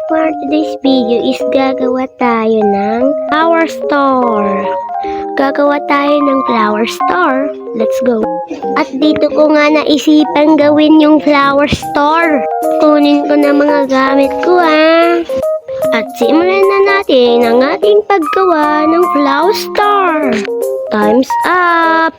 for today's video is gagawa tayo ng flower store. Gagawa tayo ng flower store. Let's go. At dito ko nga naisipan gawin yung flower store. Kunin ko na mga gamit ko At simulan na natin ang ating paggawa ng flower store. Time's up!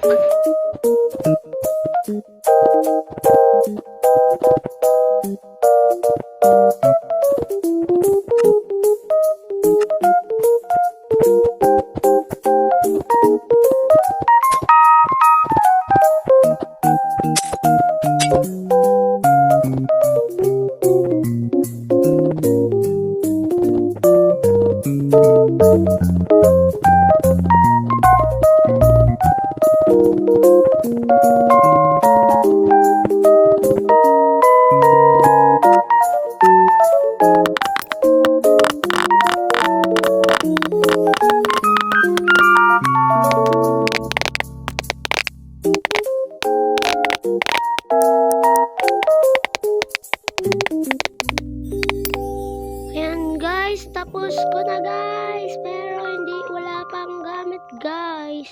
Ayan guys, tapos ko na guys, pero wala pang gamit guys.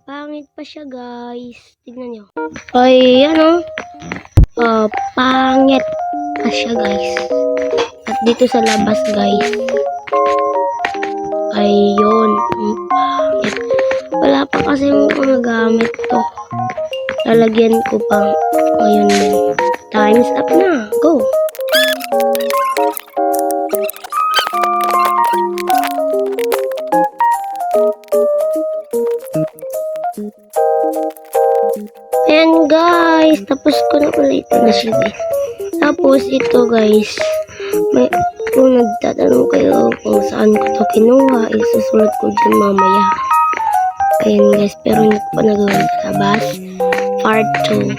Pangit pa siya guys, tignan nyo. Ay pangit pa siya guys. At dito sa labas guys, ayun, pangit. Wala pa kasi yung mga gamit to. Lalagyan ko pang ngayon din. Time's up na, go! Ayan guys, tapos ko na ulit na siya guys. Tapos ito guys, kung nagtatanong kayo kung saan ko to kinuha, isusulat ko dyan mamaya. Ayan guys, pero hindi ko pa nagawa sa labas. Part 2.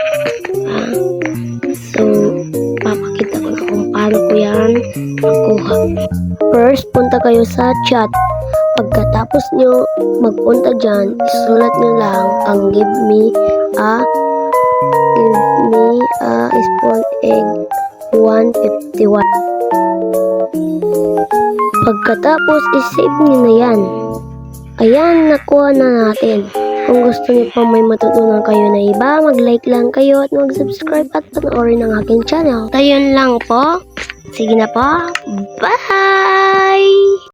So, papakita ko na kung paano ko yan nakuha. First, punta kayo sa chat. Pagkatapos nyo magpunta dyan, isulat nyo lang ang give me a spawn egg 151. Pagkatapos, isave nyo na yan. Ayan, nakuha na natin. Kung gusto niyo pa may matutunan kayo na iba, mag-like lang kayo at mag-subscribe at panoorin ang aking channel. Ayun lang po. Sige na po. Bye!